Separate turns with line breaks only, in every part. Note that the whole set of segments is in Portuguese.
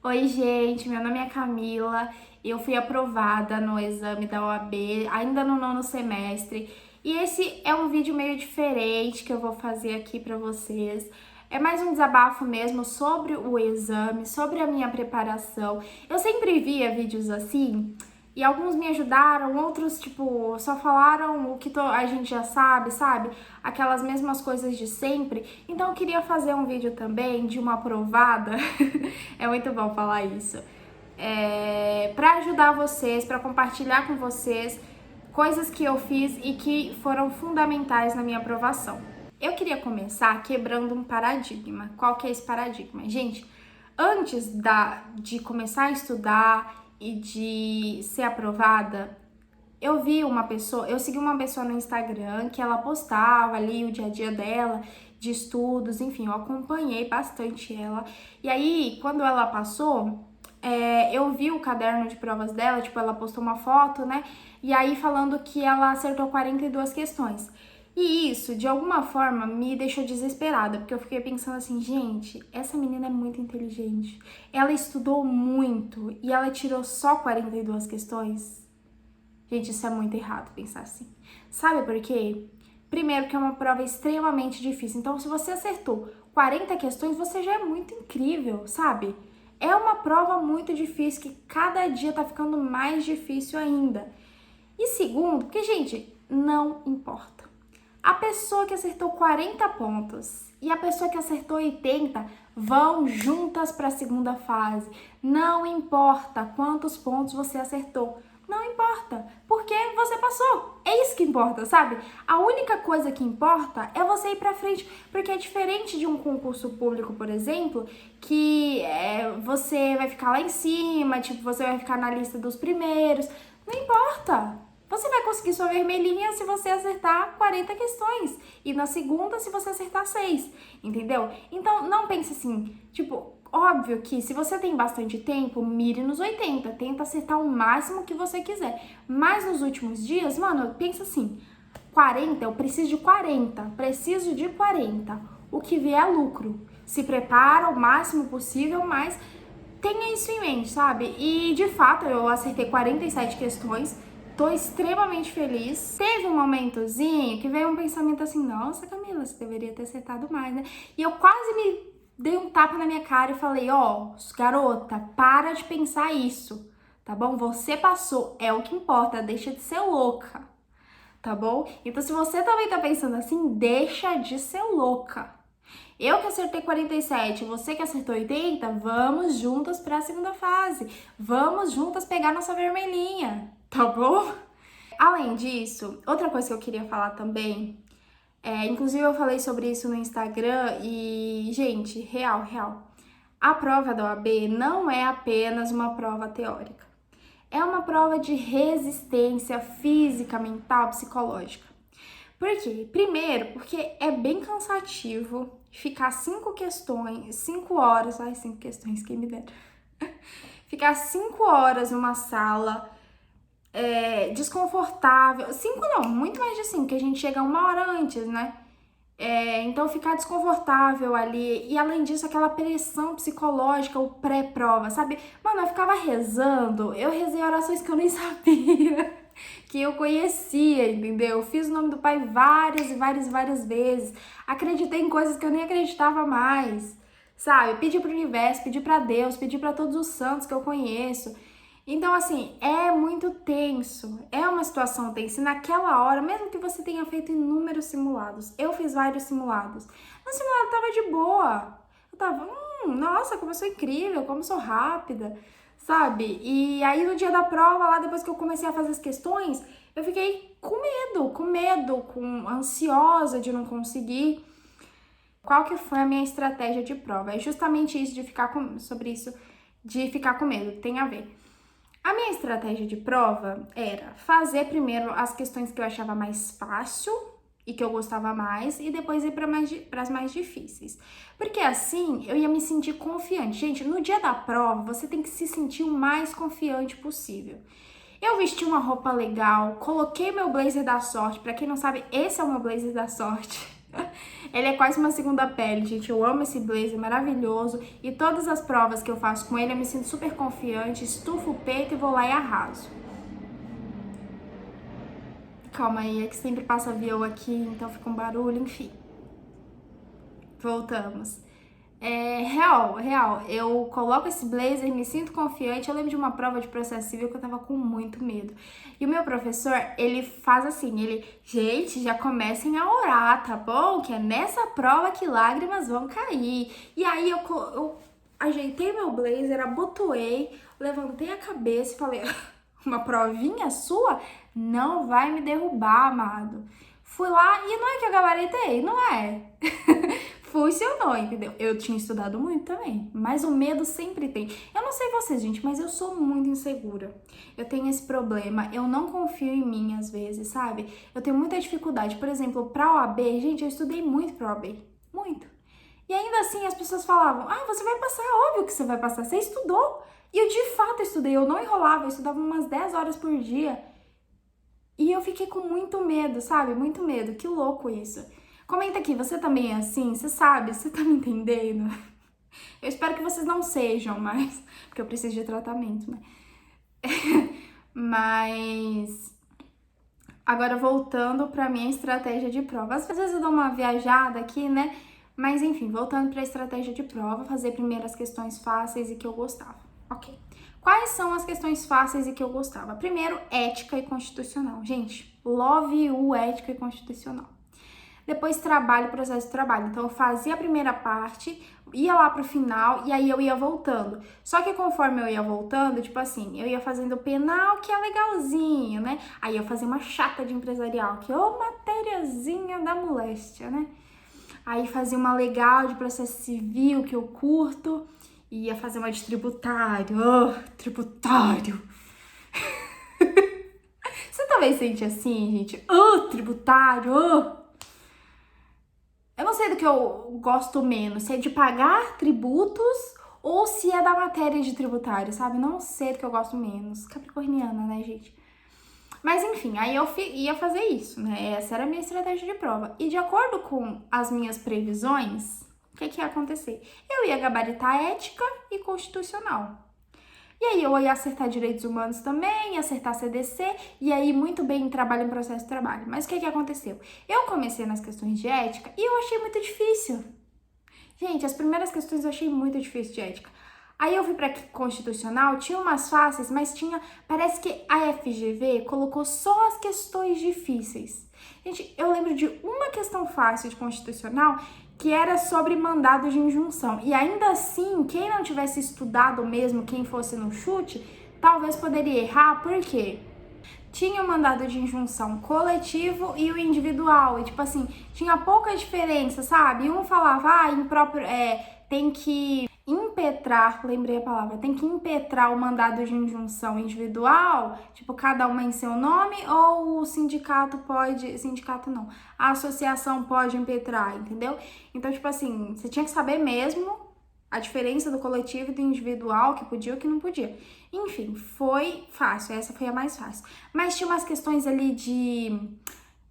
Oi, gente, meu nome é Camila. Eu fui aprovada no exame da OAB, ainda no nono semestre. E esse é um vídeo meio diferente que eu vou fazer aqui para vocês. É mais um desabafo mesmo sobre o exame, sobre a minha preparação. Eu sempre via vídeos assim, e alguns me ajudaram, outros, tipo, só falaram o que a gente já sabe, sabe? Aquelas mesmas coisas de sempre. Então eu queria fazer um vídeo também de uma aprovada. É muito bom falar isso. Para ajudar vocês, para compartilhar com vocês coisas que eu fiz e que foram fundamentais na minha aprovação. Eu queria começar quebrando um paradigma. Qual que é esse paradigma? Gente, antes de começar a estudar e de ser aprovada, eu segui uma pessoa no Instagram que ela postava ali o dia a dia dela, de estudos, enfim, eu acompanhei bastante ela. E aí, quando ela passou, eu vi o caderno de provas dela, tipo, ela postou uma foto, né? E aí falando que ela acertou 42 questões. E isso, de alguma forma, me deixou desesperada, porque eu fiquei pensando assim, gente, essa menina é muito inteligente. Ela estudou muito e ela tirou só 42 questões. Gente, isso é muito errado pensar assim. Sabe por quê? Primeiro que é uma prova extremamente difícil. Então, se você acertou 40 questões, você já é muito incrível, sabe? É uma prova muito difícil que cada dia tá ficando mais difícil ainda. E segundo, porque, gente, não importa. A pessoa que acertou 40 pontos e a pessoa que acertou 80 vão juntas para a segunda fase. Não importa quantos pontos você acertou. Não importa, porque você passou. É isso que importa, sabe? A única coisa que importa é você ir pra frente, porque é diferente de um concurso público, por exemplo, que você vai ficar lá em cima, tipo, você vai ficar na lista dos primeiros. Não importa. Você vai conseguir sua vermelhinha se você acertar 40 questões. E na segunda, se você acertar 6. Entendeu? Então, não pense assim, tipo, óbvio que se você tem bastante tempo, mire nos 80. Tenta acertar o máximo que você quiser. Mas nos últimos dias, mano, pensa assim, 40, eu preciso de 40. Preciso de 40. O que vier é lucro. Se prepara o máximo possível, mas tenha isso em mente, sabe? E de fato, eu acertei 47 questões. Tô extremamente feliz. Teve um momentozinho que veio um pensamento assim, nossa, Camila, você deveria ter acertado mais, né? E eu quase me dei um tapa na minha cara e falei, ó, garota, para de pensar isso, tá bom? Você passou, é o que importa, deixa de ser louca, tá bom? Então se você também tá pensando assim, deixa de ser louca. Eu que acertei 47, você que acertou 80, vamos juntas para a segunda fase. Vamos juntas pegar nossa vermelhinha, tá bom? Além disso, outra coisa que eu queria falar também, inclusive eu falei sobre isso no Instagram e, gente, real. A prova da OAB não é apenas uma prova teórica. É uma prova de resistência física, mental, psicológica. Por quê? Primeiro, porque é bem cansativo ficar 5 questões, 5 horas, ai, 5 questões, quem me dera. Ficar 5 horas numa sala desconfortável. 5 não, muito mais de 5, que a gente chega 1 hora antes, né? Então ficar desconfortável ali. E além disso, aquela pressão psicológica, o pré-prova, sabe? Mano, eu ficava rezando, eu rezei orações que eu nem sabia que eu conhecia, entendeu? Eu fiz o nome do pai várias vezes. Acreditei em coisas que eu nem acreditava mais, sabe? Pedi pro universo, pedi pra Deus, pedi pra todos os santos que eu conheço. Então, assim, é muito tenso, é uma situação tensa. E naquela hora, mesmo que você tenha feito inúmeros simulados, eu fiz vários simulados, no simulado tava de boa. Eu tava, nossa, como eu sou incrível, como eu sou rápida, sabe? E aí no dia da prova, lá depois que eu comecei a fazer as questões, eu fiquei com medo, ansiosa de não conseguir. Qual que foi a minha estratégia de prova? É justamente isso de sobre isso, de ficar com medo, tem a ver. A minha estratégia de prova era fazer primeiro as questões que eu achava mais fácil e que eu gostava mais, e depois ir para as mais difíceis. Porque assim eu ia me sentir confiante. Gente, no dia da prova, você tem que se sentir o mais confiante possível. Eu vesti uma roupa legal, coloquei meu blazer da sorte. Pra quem não sabe, esse é o meu blazer da sorte. Ele é quase uma segunda pele, gente. Eu amo esse blazer, maravilhoso. E todas as provas que eu faço com ele, eu me sinto super confiante, estufo o peito e vou lá e arraso. Calma aí, é que sempre passa avião aqui, então fica um barulho, enfim. Voltamos. Real, eu coloco esse blazer, me sinto confiante. Eu lembro de uma prova de processo civil que eu tava com muito medo. E o meu professor, ele faz assim, gente, já comecem a orar, tá bom? Que é nessa prova que lágrimas vão cair. E aí eu ajeitei meu blazer, abotoei, levantei a cabeça e falei, uma provinha sua não vai me derrubar, amado. Fui lá e não é que eu gabaritei, não é. Funcionou, entendeu? Eu tinha estudado muito também, mas o medo sempre tem. Eu não sei vocês, gente, mas eu sou muito insegura. Eu tenho esse problema, eu não confio em mim às vezes, sabe? Eu tenho muita dificuldade. Por exemplo, pra OAB, gente, eu estudei muito pra OAB. Muito. E ainda assim as pessoas falavam, você vai passar, óbvio que você vai passar, você estudou. E eu de fato estudei, eu não enrolava, eu estudava umas 10 horas por dia. E eu fiquei com muito medo, sabe? Muito medo, que louco isso. Comenta aqui, você também é assim? Você sabe? Você tá me entendendo? Eu espero que vocês não sejam, mas... Porque eu preciso de tratamento, né? Mas... Agora, voltando pra minha estratégia de prova. Às vezes eu dou uma viajada aqui, né? Mas, enfim, voltando pra estratégia de prova, fazer primeiro as questões fáceis e que eu gostava. Ok. Quais são as questões fáceis e que eu gostava? Primeiro, ética e constitucional. Gente, love you, ética e constitucional. Depois trabalho, processo de trabalho. Então eu fazia a primeira parte, ia lá pro final e aí eu ia voltando. Só que conforme eu ia voltando, tipo assim, eu ia fazendo penal, que é legalzinho, né? Aí eu fazia uma chata de empresarial, que é uma matériazinha da moléstia, né? Aí fazia uma legal de processo civil, que eu curto. Ia fazer uma de tributário. Tributário. Você também sente assim, gente? Tributário. Eu não sei do que eu gosto menos, se é de pagar tributos ou se é da matéria de tributário, sabe? Não sei do que eu gosto menos. Capricorniana, né, gente? Mas enfim, aí eu ia fazer isso, né? Essa era a minha estratégia de prova. E de acordo com as minhas previsões, o que ia acontecer? Eu ia gabaritar ética e constitucional. E aí eu ia acertar direitos humanos também, ia acertar CDC, e aí muito bem em trabalho em processo de trabalho. Mas o que aconteceu? Eu comecei nas questões de ética e eu achei muito difícil. Gente, as primeiras questões eu achei muito difícil de ética. Aí eu fui para constitucional, tinha umas fáceis, mas parece que a FGV colocou só as questões difíceis. Gente, eu lembro de uma questão fácil de constitucional que era sobre mandado de injunção. E ainda assim, quem não tivesse estudado mesmo, quem fosse no chute, talvez poderia errar, por quê? Tinha o mandado de injunção coletivo e o individual. E, tipo assim, tinha pouca diferença, sabe? Um falava, impróprio, tem que impetrar, lembrei a palavra, tem que impetrar o mandado de injunção individual, tipo, cada uma em seu nome, ou o sindicato não, a associação pode impetrar, entendeu? Então, tipo assim, você tinha que saber mesmo a diferença do coletivo e do individual, que podia e o que não podia. Enfim, foi fácil, essa foi a mais fácil. Mas tinha umas questões ali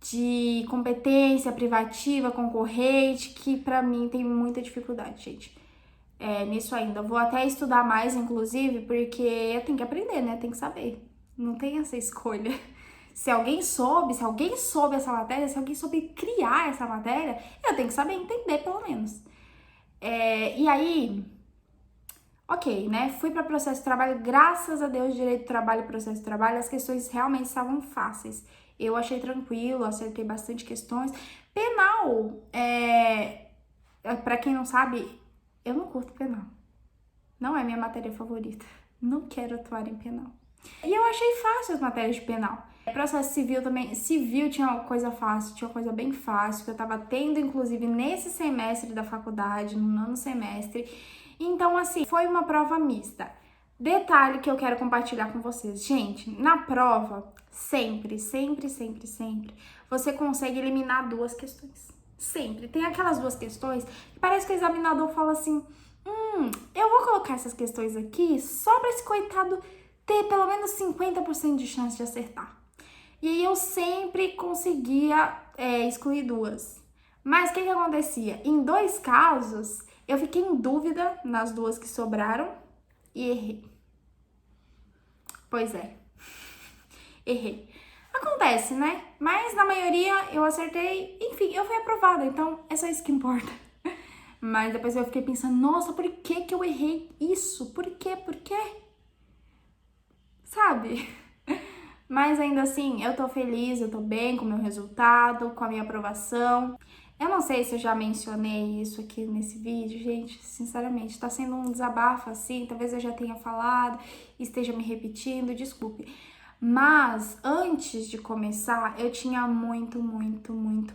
de competência privativa, concorrente, que pra mim tem muita dificuldade, gente. Nisso ainda. Eu vou até estudar mais, inclusive, porque eu tenho que aprender, né? Tem que saber. Não tem essa escolha. Se alguém soube essa matéria, se alguém soube criar essa matéria, eu tenho que saber entender, pelo menos. E aí, ok, né? Fui para processo de trabalho, graças a Deus, direito do trabalho e processo de trabalho, as questões realmente estavam fáceis. Eu achei tranquilo, acertei bastante questões. Penal, para quem não sabe, eu não curto penal. Não é minha matéria favorita. Não quero atuar em penal. E eu achei fácil as matérias de penal. Processo civil também. Civil tinha uma coisa fácil, tinha uma coisa bem fácil, que eu tava tendo, inclusive, nesse semestre da faculdade, no nono semestre. Então, assim, foi uma prova mista. Detalhe que eu quero compartilhar com vocês. Gente, na prova, sempre, você consegue eliminar 2 questões. Sempre. Tem aquelas 2 questões que parece que o examinador fala assim, eu vou colocar essas questões aqui só pra esse coitado ter pelo menos 50% de chance de acertar. E aí eu sempre conseguia excluir 2. Mas o que acontecia? Em 2 casos, eu fiquei em dúvida nas 2 que sobraram e errei. Pois é, errei. Acontece, né? Mas na maioria eu acertei, enfim, eu fui aprovada, então é só isso que importa. Mas depois eu fiquei pensando, nossa, por que que eu errei isso? Por quê? Por quê? Sabe? Mas ainda assim, eu tô feliz, eu tô bem com o meu resultado, com a minha aprovação. Eu não sei se eu já mencionei isso aqui nesse vídeo, gente, sinceramente, tá sendo um desabafo assim, talvez eu já tenha falado, esteja me repetindo, desculpe. Mas antes de começar, eu tinha muito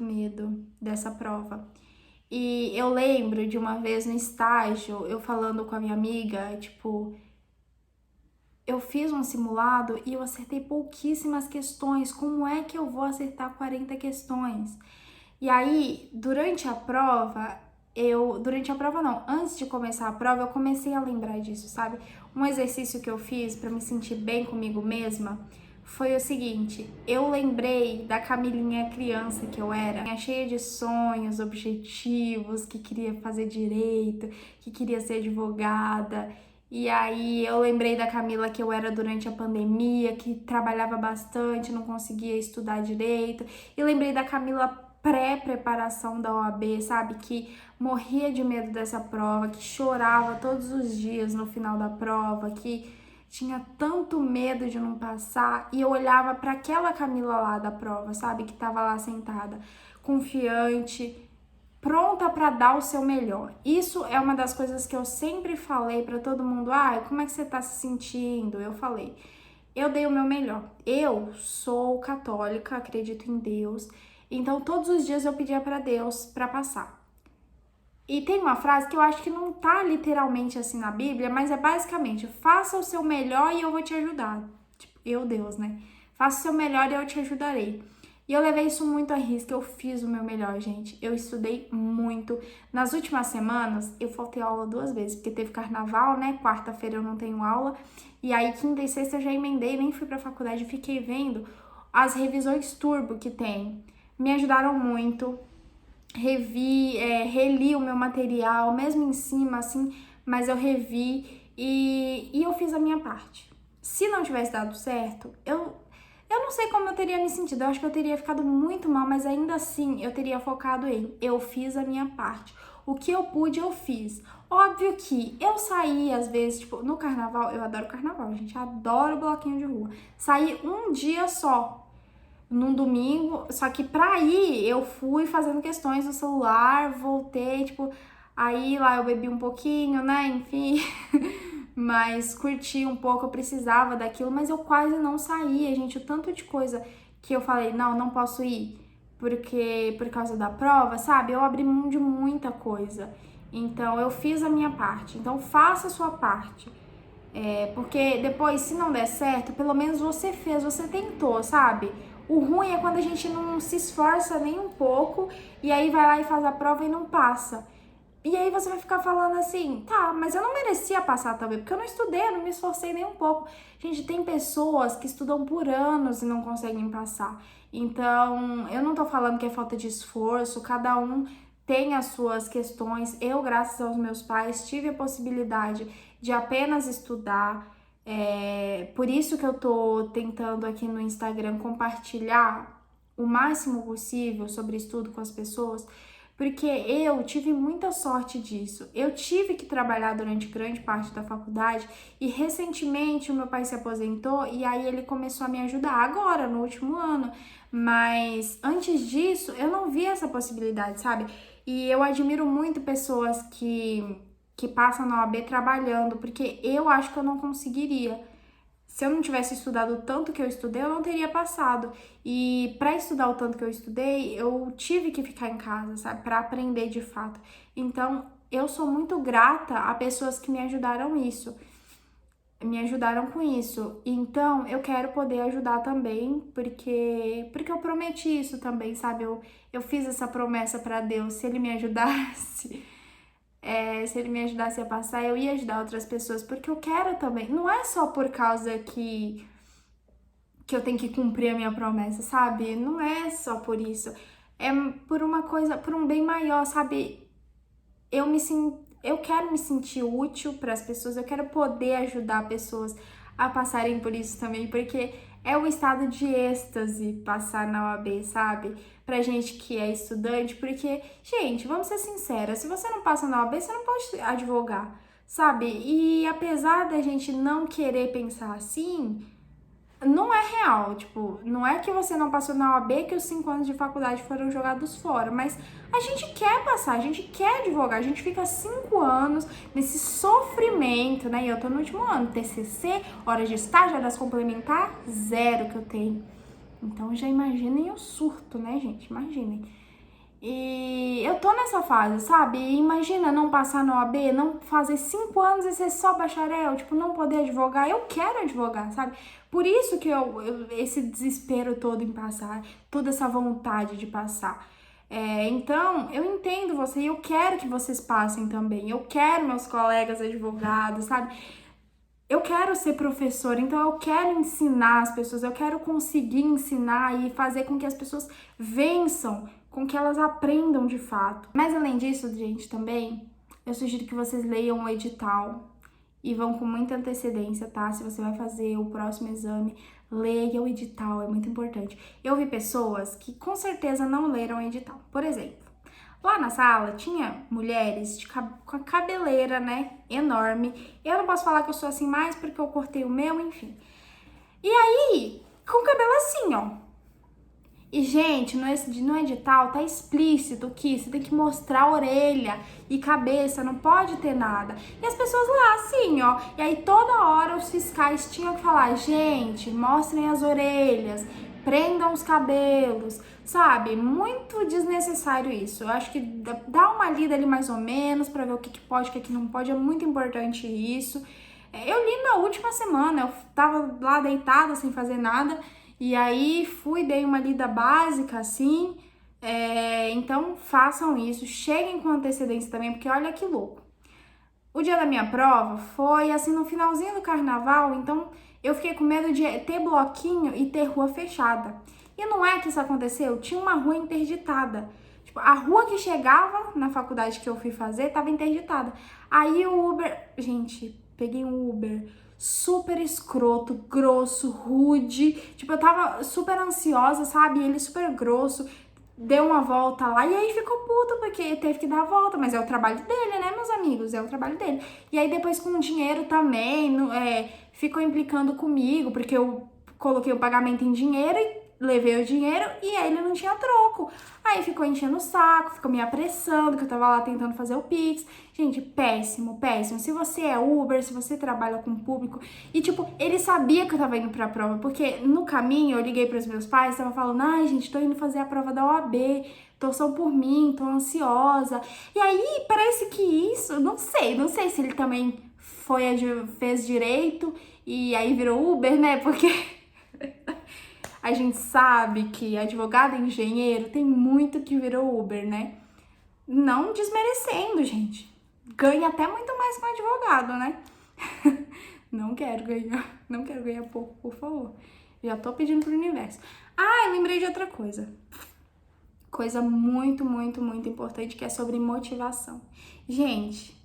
medo dessa prova. E eu lembro de uma vez no estágio, eu falando com a minha amiga, tipo, eu fiz um simulado e eu acertei pouquíssimas questões. Como é que eu vou acertar 40 questões? E aí, durante a prova, antes de começar a prova, eu comecei a lembrar disso, sabe? Um exercício que eu fiz para me sentir bem comigo mesma foi o seguinte: eu lembrei da Camilinha criança que eu era, cheia de sonhos, objetivos, que queria fazer direito, que queria ser advogada. E aí eu lembrei da Camila que eu era durante a pandemia, que trabalhava bastante, não conseguia estudar direito. E lembrei da Camila pré-preparação da OAB, sabe? Que morria de medo dessa prova, que chorava todos os dias no final da prova, que tinha tanto medo de não passar. E eu olhava para aquela Camila lá da prova, sabe? Que tava lá sentada, confiante, pronta para dar o seu melhor. Isso é uma das coisas que eu sempre falei para todo mundo. Como é que você tá se sentindo? Eu falei, eu dei o meu melhor. Eu sou católica, acredito em Deus. Então todos os dias eu pedia para Deus para passar. E tem uma frase que eu acho que não tá literalmente assim na Bíblia, mas é basicamente: faça o seu melhor e eu vou te ajudar. Tipo, eu, Deus, né? Faça o seu melhor e eu te ajudarei. E eu levei isso muito a risco, eu fiz o meu melhor, gente. Eu estudei muito. Nas últimas semanas, eu faltei aula 2 vezes, porque teve carnaval, né? Quarta-feira eu não tenho aula. E aí, quinta e sexta eu já emendei, nem fui pra faculdade, fiquei vendo as revisões turbo que tem. Me ajudaram muito. Reli o meu material, mesmo em cima, assim, mas eu revi e eu fiz a minha parte. Se não tivesse dado certo, eu não sei como eu teria me sentido. Eu acho que eu teria ficado muito mal, mas ainda assim eu teria focado em: eu fiz a minha parte. O que eu pude, eu fiz. Óbvio que eu saí, às vezes, tipo, no carnaval, eu adoro carnaval, gente, adoro bloquinho de rua. Saí um dia só, num domingo, só que pra ir eu fui fazendo questões no celular, voltei, tipo, aí lá eu bebi um pouquinho, né, enfim, mas curti um pouco, eu precisava daquilo, mas eu quase não saía, gente, o tanto de coisa que eu falei, não posso ir, porque por causa da prova, sabe, eu abri mão de muita coisa, então eu fiz a minha parte, então faça a sua parte. Porque depois, se não der certo, pelo menos você fez, você tentou, sabe? O ruim é quando a gente não se esforça nem um pouco e aí vai lá e faz a prova e não passa. E aí você vai ficar falando assim: tá, mas eu não merecia passar também, porque eu não estudei, eu não me esforcei nem um pouco. Gente, tem pessoas que estudam por anos e não conseguem passar. Então, eu não tô falando que é falta de esforço, cada um tem as suas questões. Eu, graças aos meus pais, tive a possibilidade de apenas estudar. Por isso que eu tô tentando aqui no Instagram compartilhar o máximo possível sobre estudo com as pessoas, porque eu tive muita sorte disso. Eu tive que trabalhar durante grande parte da faculdade e recentemente o meu pai se aposentou e aí ele começou a me ajudar agora, no último ano. Mas antes disso, eu não vi essa possibilidade, sabe? E eu admiro muito pessoas que passam na OAB trabalhando, porque eu acho que eu não conseguiria. Se eu não tivesse estudado o tanto que eu estudei, eu não teria passado. E para estudar o tanto que eu estudei, eu tive que ficar em casa, sabe? Para aprender de fato. Então, eu sou muito grata a pessoas que me ajudaram com isso. Então, eu quero poder ajudar também, porque eu prometi isso também, sabe? Eu fiz essa promessa para Deus, se ele me ajudasse, se ele me ajudasse a passar, eu ia ajudar outras pessoas, porque eu quero também. Não é só por causa que eu tenho que cumprir a minha promessa, sabe? Não é só por isso. é por uma coisa, por um bem maior, sabe? Eu quero me sentir útil para as pessoas, eu quero poder ajudar pessoas a passarem por isso também, porque é um estado de êxtase passar na OAB, sabe? Pra gente que é estudante, porque, gente, vamos ser sinceras, se você não passa na OAB, você não pode advogar, sabe? E apesar da gente não querer pensar assim, não é real, tipo, não é que você não passou na OAB que os 5 anos de faculdade foram jogados fora, mas a gente quer passar, a gente quer advogar, a gente fica 5 anos nesse sofrimento, né? E eu tô no último ano, TCC, horas de estágio, horas complementar, 0 que eu tenho. Então já imaginem o surto, né, gente? Imaginem. E eu tô nessa fase, sabe? E imagina não passar na OAB, não fazer 5 anos e ser só bacharel, tipo, não poder advogar. Eu quero advogar, sabe? Por isso que esse desespero todo em passar, toda essa vontade de passar. Então, eu entendo você e eu quero que vocês passem também. Eu quero meus colegas advogados, sabe? Eu quero ser professora, então eu quero ensinar as pessoas, eu quero conseguir ensinar e fazer com que as pessoas vençam, com que elas aprendam de fato. Mas além disso, gente, também, eu sugiro que vocês leiam o edital e vão com muita antecedência, tá? Se você vai fazer o próximo exame, leia o edital, é muito importante. Eu vi pessoas que com certeza não leram o edital. Por exemplo, lá na sala tinha mulheres com a cabeleira, né, enorme. Eu não posso falar que eu sou assim mais porque eu cortei o meu, enfim. E aí, com o cabelo assim, ó. E, gente, no edital tá explícito que você tem que mostrar orelha e cabeça, não pode ter nada. E as pessoas lá, assim, ó. E aí, toda hora, os fiscais tinham que falar, gente, mostrem as orelhas, prendam os cabelos, sabe? Muito desnecessário isso. Eu acho que dá uma lida ali mais ou menos pra ver o que pode, o que não pode. É muito importante isso. Eu li na última semana, eu tava lá deitada sem fazer nada. E aí dei uma lida básica assim. Então façam isso, cheguem com antecedência também, porque olha que louco. O dia da minha prova foi assim no finalzinho do carnaval, então eu fiquei com medo de ter bloquinho e ter rua fechada. E não é que isso aconteceu, tinha uma rua interditada. Tipo, a rua que chegava na faculdade que eu fui fazer tava interditada. Aí o Uber, gente, peguei um Uber super escroto, grosso, rude. Tipo, eu tava super ansiosa, sabe? Ele super grosso, deu uma volta lá e aí ficou puto porque teve que dar a volta, mas é o trabalho dele, né, meus amigos? É o trabalho dele. E aí depois com o dinheiro também, ficou implicando comigo, porque eu coloquei o pagamento em dinheiro e levei o dinheiro e aí ele não tinha troco. Aí ficou enchendo o saco, ficou me apressando, que eu tava lá tentando fazer o Pix. Gente, péssimo, péssimo. Se você é Uber, se você trabalha com público. E, tipo, ele sabia que eu tava indo pra prova, porque no caminho eu liguei pros meus pais, tava falando, ai, gente, tô indo fazer a prova da OAB, torçam por mim, tô ansiosa. E aí, parece que isso, não sei se ele também fez direito e aí virou Uber, né? Porque a gente sabe que advogado e engenheiro tem muito que virou Uber, né? Não desmerecendo, gente. Ganha até muito mais que um advogado, né? Não quero ganhar pouco, por favor. Já tô pedindo pro universo. Ah, eu lembrei de outra coisa. Coisa muito, muito, muito importante, que é sobre motivação. Gente,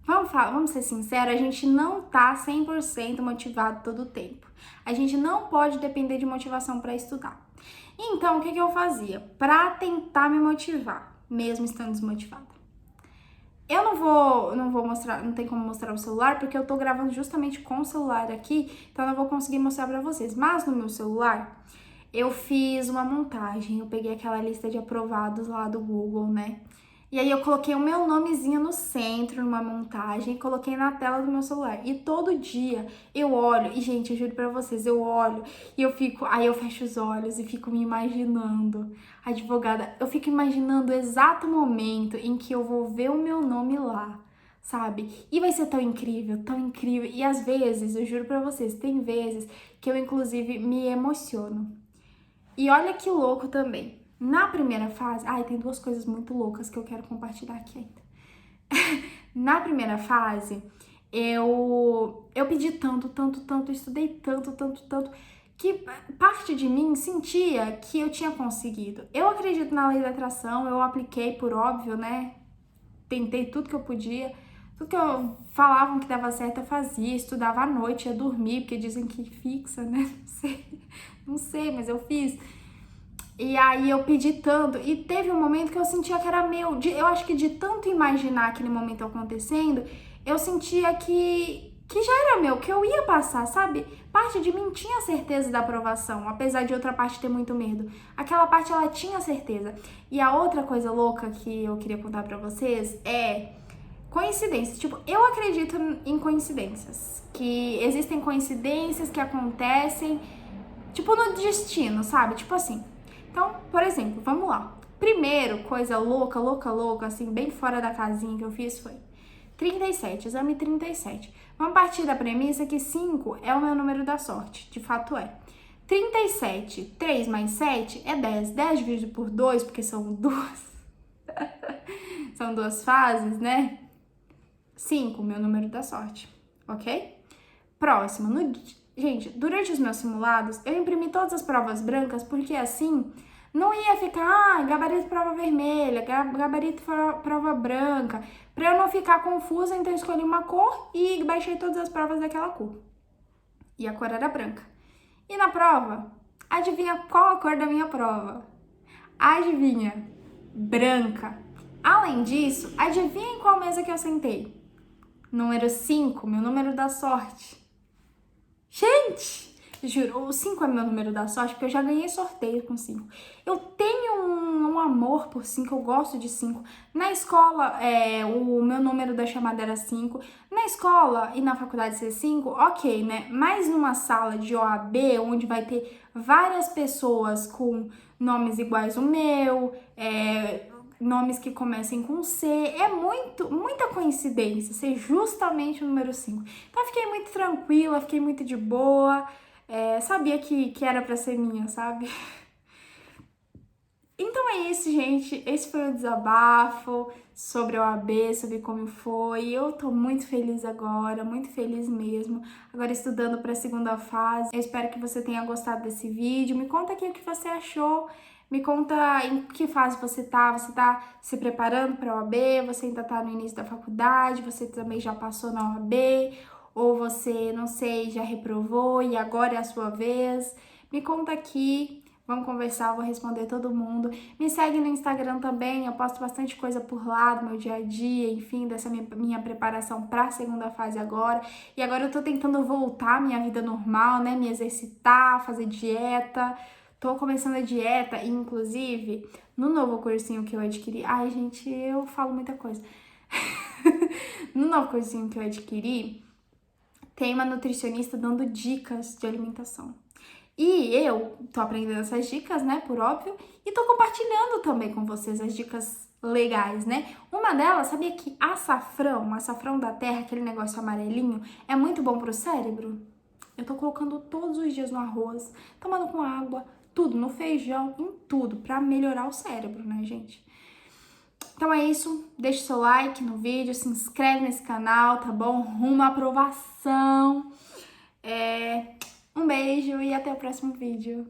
vamos ser sinceros, a gente não tá 100% motivado todo o tempo. A gente não pode depender de motivação para estudar. Então, o que eu fazia? Para tentar me motivar, mesmo estando desmotivada. Eu não vou mostrar, não tem como mostrar o celular, porque eu tô gravando justamente com o celular aqui, então eu não vou conseguir mostrar pra vocês. Mas no meu celular, eu fiz uma montagem, eu peguei aquela lista de aprovados lá do Google, né? E aí eu coloquei o meu nomezinho no centro, numa montagem, e coloquei na tela do meu celular. E todo dia eu olho, e gente, eu juro pra vocês, eu olho e aí eu fecho os olhos e fico me imaginando. Advogada, eu fico imaginando o exato momento em que eu vou ver o meu nome lá, sabe? E vai ser tão incrível, tão incrível. E às vezes, eu juro pra vocês, tem vezes que eu inclusive me emociono. E olha que louco também. Na primeira fase, tem 2 coisas muito loucas que eu quero compartilhar aqui ainda. Na primeira fase, eu pedi tanto, estudei tanto, que parte de mim sentia que eu tinha conseguido. Eu acredito na lei da atração, eu apliquei por óbvio, né? Tentei tudo que eu podia, tudo que eu falavam que dava certo eu fazia, estudava à noite, ia dormir, porque dizem que fixa, né? Não sei, mas eu fiz. E aí eu pedi tanto, e teve um momento que eu sentia que era meu, eu acho que de tanto imaginar aquele momento acontecendo, eu sentia que já era meu, que eu ia passar, sabe? Parte de mim tinha certeza da aprovação, apesar de outra parte ter muito medo. Aquela parte ela tinha certeza. E a outra coisa louca que eu queria contar pra vocês é coincidências. Tipo, eu acredito em coincidências, que existem coincidências que acontecem, tipo no destino, sabe? Tipo assim. Então, por exemplo, vamos lá. Primeiro, coisa louca, assim, bem fora da casinha que eu fiz foi 37, exame 37. Vamos partir da premissa que 5 é o meu número da sorte, de fato é. 37, 3 mais 7 é 10. 10 dividido por 2, porque são são duas fases, né? 5, meu número da sorte, ok? Próximo, gente, durante os meus simulados, eu imprimi todas as provas brancas, porque assim não ia ficar gabarito prova vermelha, gabarito prova branca, pra eu não ficar confusa, então eu escolhi uma cor e baixei todas as provas daquela cor. E a cor era branca. E na prova, adivinha qual a cor da minha prova? Adivinha? Branca. Além disso, adivinha em qual mesa que eu sentei? Número 5, meu número da sorte. Gente, juro, o 5 é meu número da sorte, porque eu já ganhei sorteio com 5. Eu tenho um amor por 5, eu gosto de 5. Na escola, o meu número da chamada era 5. Na escola e na faculdade ser 5, ok, né? Mas numa sala de OAB, onde vai ter várias pessoas com nomes iguais ao meu, nomes que comecem com C, é muita coincidência ser justamente o número 5. Então eu fiquei muito tranquila, fiquei muito de boa, sabia que era pra ser minha, sabe? Então é isso, gente. Esse foi o desabafo sobre a OAB, sobre como foi. Eu tô muito feliz agora, muito feliz mesmo. Agora estudando para a segunda fase. Eu espero que você tenha gostado desse vídeo. Me conta aqui o que você achou. Me conta em que fase você tá. Você tá se preparando para a OAB? Você ainda tá no início da faculdade? Você também já passou na OAB? Ou você, não sei, já reprovou e agora é a sua vez? Me conta aqui. Vamos conversar, eu vou responder todo mundo. Me segue no Instagram também, eu posto bastante coisa por lá do meu dia a dia, enfim, dessa minha preparação para a segunda fase agora. E agora eu tô tentando voltar à minha vida normal, né? Me exercitar, fazer dieta. Tô começando a dieta, e, inclusive, no novo cursinho que eu adquiri. Ai, gente, eu falo muita coisa. No novo cursinho que eu adquiri, tem uma nutricionista dando dicas de alimentação. E eu tô aprendendo essas dicas, né, por óbvio, e tô compartilhando também com vocês as dicas legais, né? Uma delas, sabia que açafrão da terra, aquele negócio amarelinho, é muito bom pro cérebro? Eu tô colocando todos os dias no arroz, tomando com água, tudo, no feijão, em tudo, pra melhorar o cérebro, né, gente? Então é isso, deixa o seu like no vídeo, se inscreve nesse canal, tá bom? Rumo à aprovação. Um beijo e até o próximo vídeo.